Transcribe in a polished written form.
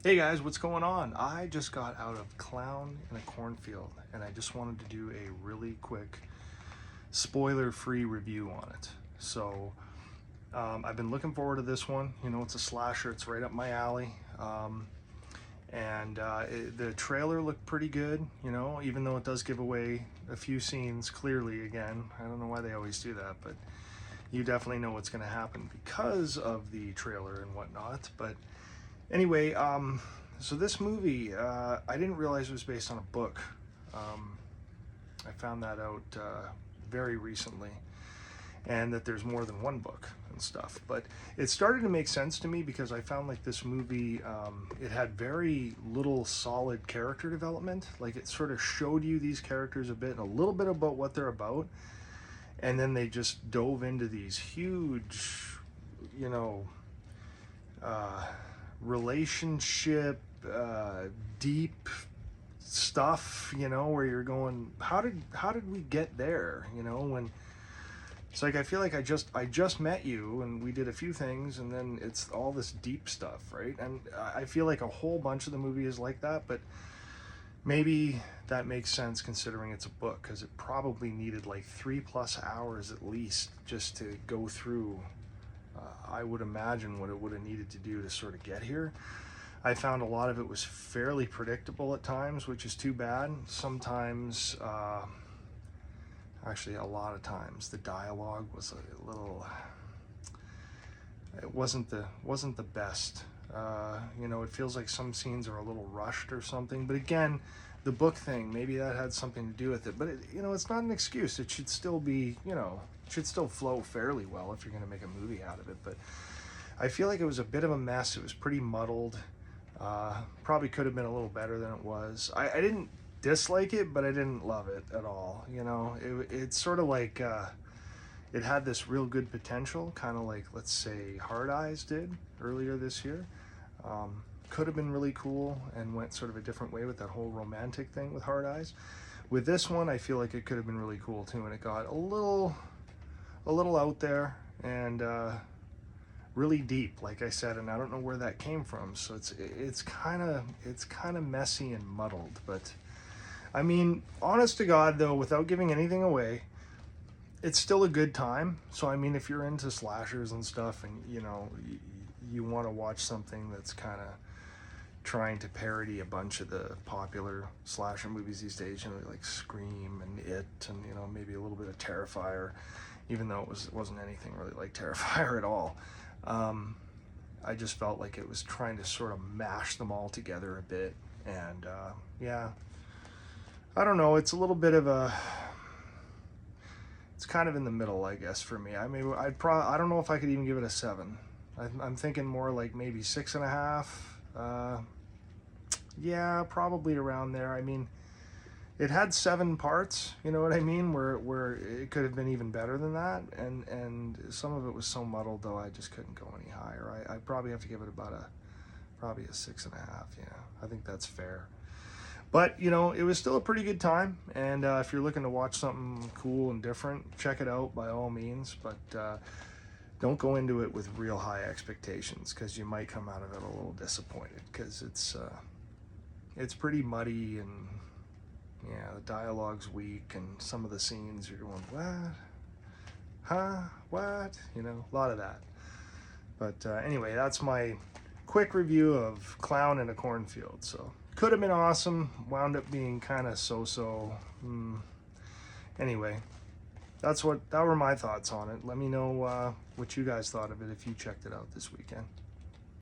Hey guys, what's going on? I just got out of Clown in a Cornfield and I just wanted to do a really quick spoiler-free review on it. So I've been looking forward to this one. You know, it's a slasher, it's right up my alley. The trailer looked pretty good, you know, even though it does give away a few scenes clearly again. I don't know why they always do that, but you definitely know what's going to happen because of the trailer and whatnot. But anyway, so this movie, I didn't realize it was based on a book. I found that out very recently, and that there's more than one book and stuff. But it started to make sense to me because I found like this movie, it had very little solid character development. Like it sort of showed you these characters a bit and a little bit about what they're about, and then they just dove into these huge, you know, relationship, deep stuff, you know, where you're going, how did we get there, you know, when it's like I feel like I just met you and we did a few things and then it's all this deep stuff, right? And I feel like a whole bunch of the movie is like that, but maybe that makes sense considering it's a book, because it probably needed like 3+ hours at least just to go through. I would imagine what it would have needed to do to sort of get here. I found a lot of it was fairly predictable at times, which is too bad. Sometimes, actually a lot of times, the dialogue was a little, it wasn't the best. You know, it feels like some scenes are a little rushed or something, but again, the book thing, maybe that had something to do with it, but it, you know, it's not an excuse. It should still be, you know, it should still flow fairly well if you're going to make a movie out of it. But I feel like it was a bit of a mess. It was pretty muddled. Probably could have been a little better than it was. I didn't dislike it, but I didn't love it at all. You know, it's sort of like, it had this real good potential, kind of like, let's say, Hard Eyes did earlier this year. Could have been really cool and went sort of a different way with that whole romantic thing with Hard Eyes. With this one, I feel like it could have been really cool too, and it got a little out there and really deep, like I said, and I don't know where that came from. So it's kind of messy and muddled. But I mean, honest to God though, without giving anything away, it's still a good time. So I mean, if you're into slashers and stuff, and you know, you want to watch something that's kind of trying to parody a bunch of the popular slasher movies these days, you know, like Scream and It, and you know, maybe a little bit of Terrifier, even though it wasn't anything really like Terrifier at all. I just felt like it was trying to sort of mash them all together a bit, and yeah, I don't know, it's a little bit of a, it's kind of in the middle, I guess, for me. I mean, I don't know if I could even give it a 7. I'm thinking more like maybe 6.5. Yeah, probably around there. I mean, it had 7 parts, you know what I mean, where it could have been even better than that, and some of it was so muddled though I just couldn't go any higher. I probably have to give it about probably a 6.5. Yeah, I think that's fair. But you know, it was still a pretty good time, and if you're looking to watch something cool and different, check it out by all means. But don't go into it with real high expectations, because you might come out of it a little disappointed, because it's pretty muddy, and yeah, the dialogue's weak, and some of the scenes you're going, what? Huh? What? You know, a lot of that. But anyway, that's my quick review of Clown in a Cornfield. So, could have been awesome, wound up being kind of so-so. Anyway, that were my thoughts on it. Let me know what you guys thought of it if you checked it out this weekend.